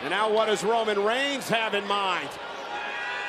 And now what does Roman Reigns have in mind?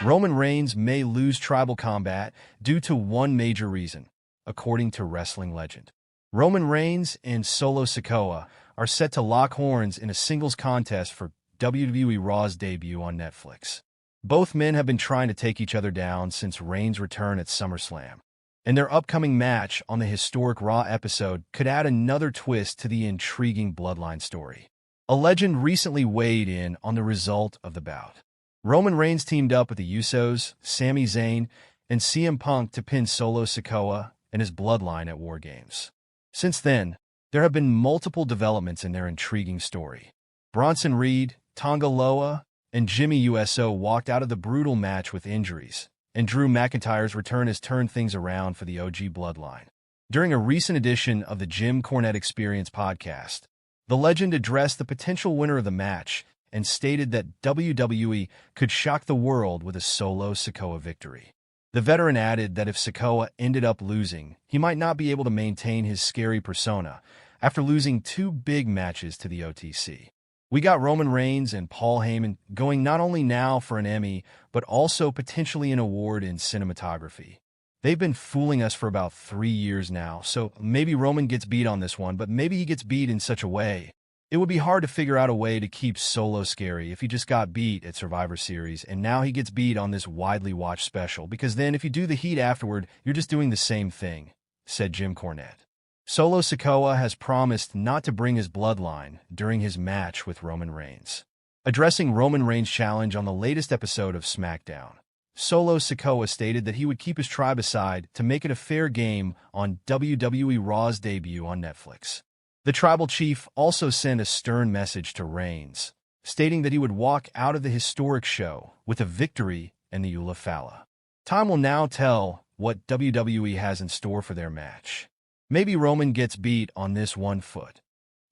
Roman Reigns may lose Tribal Combat due to one major reason, according to wrestling legend. Roman Reigns and Solo Sikoa are set to lock horns in a singles contest for WWE RAW's debut on Netflix. Both men have been trying to take each other down since Reigns' return at SummerSlam, and their upcoming match on the historic Raw episode could add another twist to the intriguing Bloodline story. A legend recently weighed in on the result of the bout. Roman Reigns teamed up with the Usos, Sami Zayn, and CM Punk to pin Solo Sikoa and his Bloodline at WarGames. Since then, there have been multiple developments in their intriguing story. Bronson Reed, Tonga Loa, and Jimmy Uso walked out of the brutal match with injuries, and Drew McIntyre's return has turned things around for the OG Bloodline. During a recent edition of the Jim Cornette Experience podcast, the legend addressed the potential winner of the match and stated that WWE could shock the world with a Solo Sikoa victory. The veteran added that if Sikoa ended up losing, he might not be able to maintain his scary persona after losing two big matches to the OTC. We got Roman Reigns and Paul Heyman going not only now for an Emmy, but also potentially an award in cinematography. They've been fooling us for about 3 years now, so maybe Roman gets beat on this one, but maybe he gets beat in such a way. It would be hard to figure out a way to keep Solo scary if he just got beat at Survivor Series, and now he gets beat on this widely watched special, because then if you do the heat afterward, you're just doing the same thing, said Jim Cornette. Solo Sikoa has promised not to bring his bloodline during his match with Roman Reigns. Addressing Roman Reigns' challenge on the latest episode of SmackDown, Solo Sikoa stated that he would keep his tribe aside to make it a fair game on WWE RAW's debut on Netflix. The tribal chief also sent a stern message to Reigns, stating that he would walk out of the historic show with a victory in the Ula Fala. Time will now tell what WWE has in store for their match. Maybe Roman gets beat on this one foot.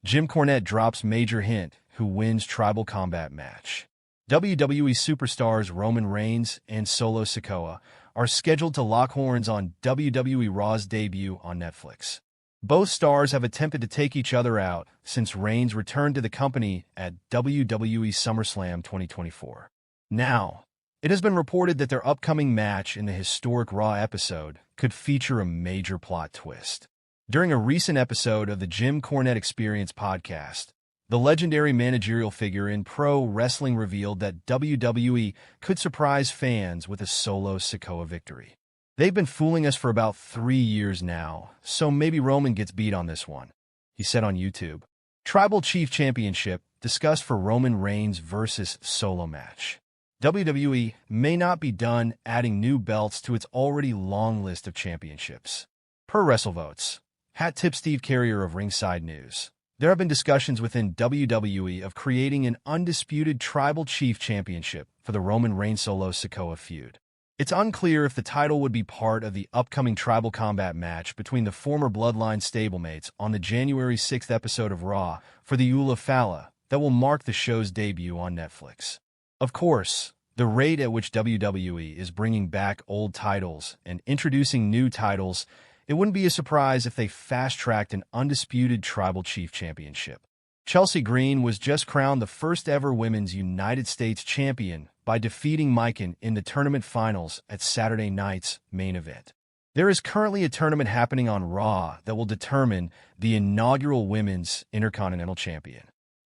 Jim Cornette drops major hint who wins Tribal Combat match. WWE superstars Roman Reigns and Solo Sikoa are scheduled to lock horns on WWE RAW's debut on Netflix. Both stars have attempted to take each other out since Reigns returned to the company at WWE SummerSlam 2024. Now, it has been reported that their upcoming match in the historic Raw episode could feature a major plot twist. During a recent episode of the Jim Cornette Experience podcast, the legendary managerial figure in pro wrestling revealed that WWE could surprise fans with a Solo Sikoa victory. They've been fooling us for about 3 years now, so maybe Roman gets beat on this one, he said on YouTube. Tribal Chief Championship discussed for Roman Reigns versus Solo match. WWE may not be done adding new belts to its already long list of championships. Per WrestleVotes, Hat Tip Steve Carrier of Ringside News, there have been discussions within WWE of creating an undisputed Tribal Chief Championship for the Roman Reigns-Solo Sikoa feud. It's unclear if the title would be part of the upcoming Tribal Combat match between the former Bloodline stablemates on the January 6th episode of Raw for the Ula Fala that will mark the show's debut on Netflix. Of course, the rate at which WWE is bringing back old titles and introducing new titles, it wouldn't be a surprise if they fast-tracked an undisputed Tribal Chief Championship. Chelsea Green was just crowned the first ever Women's United States Champion by defeating Mikan in the tournament finals at Saturday night's main event. There is currently a tournament happening on Raw that will determine the inaugural Women's Intercontinental Champion.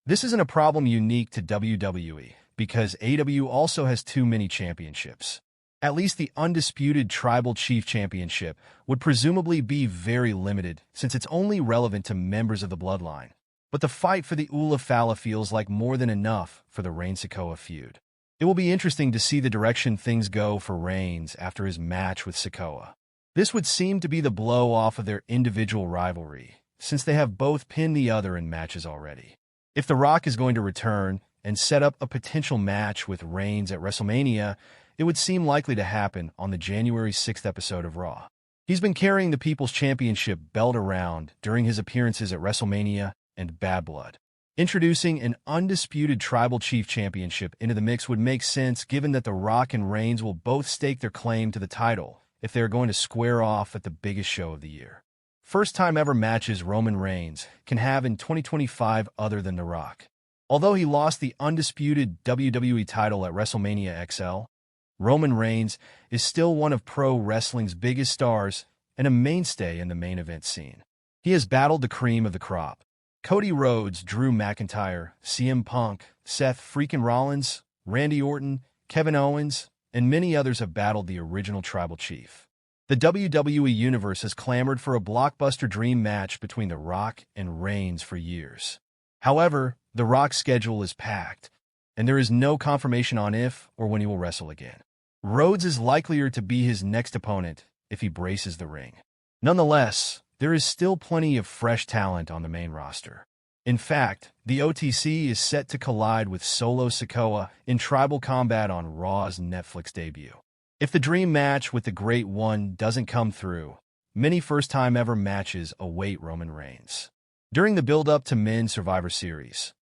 This isn't a problem unique to WWE, because AEW also has too many championships. At least the undisputed Tribal Chief Championship would presumably be very limited, since it's only relevant to members of the Bloodline. But the fight for the Ula Fala feels like more than enough for the Reigns-Sikoa feud. It will be interesting to see the direction things go for Reigns after his match with Sikoa. This would seem to be the blow-off of their individual rivalry, since they have both pinned the other in matches already. If The Rock is going to return and set up a potential match with Reigns at WrestleMania, it would seem likely to happen on the January 6th episode of Raw. He's been carrying the People's Championship belt around during his appearances at WrestleMania and Bad Blood. Introducing an undisputed Tribal Chief Championship into the mix would make sense given that The Rock and Reigns will both stake their claim to the title if they are going to square off at the biggest show of the year. First-time ever matches Roman Reigns can have in 2025 other than The Rock. Although he lost the undisputed WWE title at WrestleMania XL, Roman Reigns is still one of pro wrestling's biggest stars and a mainstay in the main event scene. He has battled the cream of the crop. Cody Rhodes, Drew McIntyre, CM Punk, Seth freaking Rollins, Randy Orton, Kevin Owens, and many others have battled the original Tribal Chief. The WWE Universe has clamored for a blockbuster dream match between The Rock and Reigns for years. However, The Rock's schedule is packed, and there is no confirmation on if or when he will wrestle again. Rhodes is likelier to be his next opponent if he braces the ring. Nonetheless, there is still plenty of fresh talent on the main roster. In fact, the OTC is set to collide with Solo Sikoa in Tribal Combat on Raw's Netflix debut. If the dream match with the Great One doesn't come through, many first-time-ever matches await Roman Reigns. During the build-up to Men's Survivor Series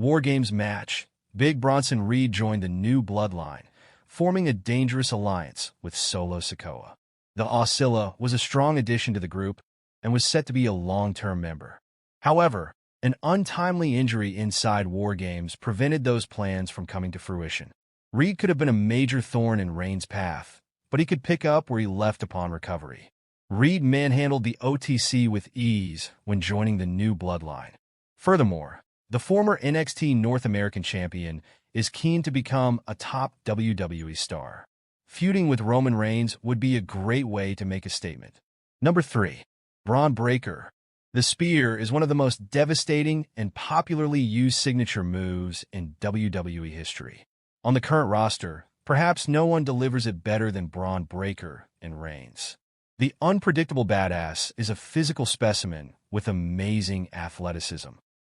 WarGames match, Big Bronson Reed joined the new Bloodline, forming a dangerous alliance with Solo Sikoa. The Oscilla was a strong addition to the group and was set to be a long-term member. However, an untimely injury inside WarGames prevented those plans from coming to fruition. Reed could have been a major thorn in Reigns' path, but he could pick up where he left upon recovery. Reed manhandled the OTC with ease when joining the new Bloodline. Furthermore, the former NXT North American champion is keen to become a top WWE star. Feuding with Roman Reigns would be a great way to make a statement. Number 3. Braun Breaker. The Spear is one of the most devastating and popularly used signature moves in WWE history. On the current roster, perhaps no one delivers it better than Braun Breaker and Reigns. The unpredictable badass is a physical specimen with amazing athleticism.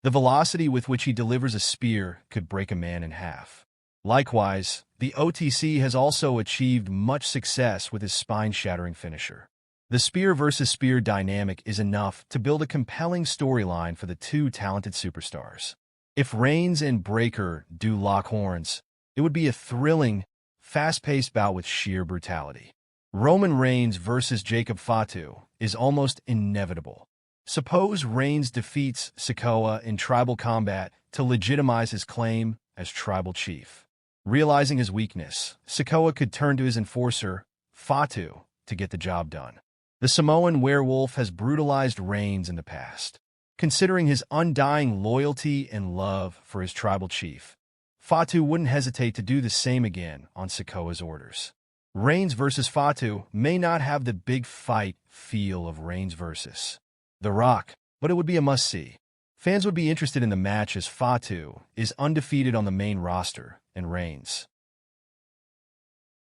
The velocity with which he delivers a spear could break a man in half. Likewise, the OTC has also achieved much success with his spine-shattering finisher. The spear versus spear dynamic is enough to build a compelling storyline for the two talented superstars. If Reigns and Breaker do lock horns, it would be a thrilling, fast-paced bout with sheer brutality. Roman Reigns versus Jacob Fatu is almost inevitable. Suppose Reigns defeats Sikoa in Tribal Combat to legitimize his claim as Tribal Chief. Realizing his weakness, Sikoa could turn to his enforcer, Fatu, to get the job done. The Samoan werewolf has brutalized Reigns in the past. Considering his undying loyalty and love for his Tribal Chief, Fatu wouldn't hesitate to do the same again on Sikoa's orders. Reigns versus Fatu may not have the big fight feel of Reigns versus The Rock, but it would be a must-see. Fans would be interested in the match as Fatu is undefeated on the main roster, and Reigns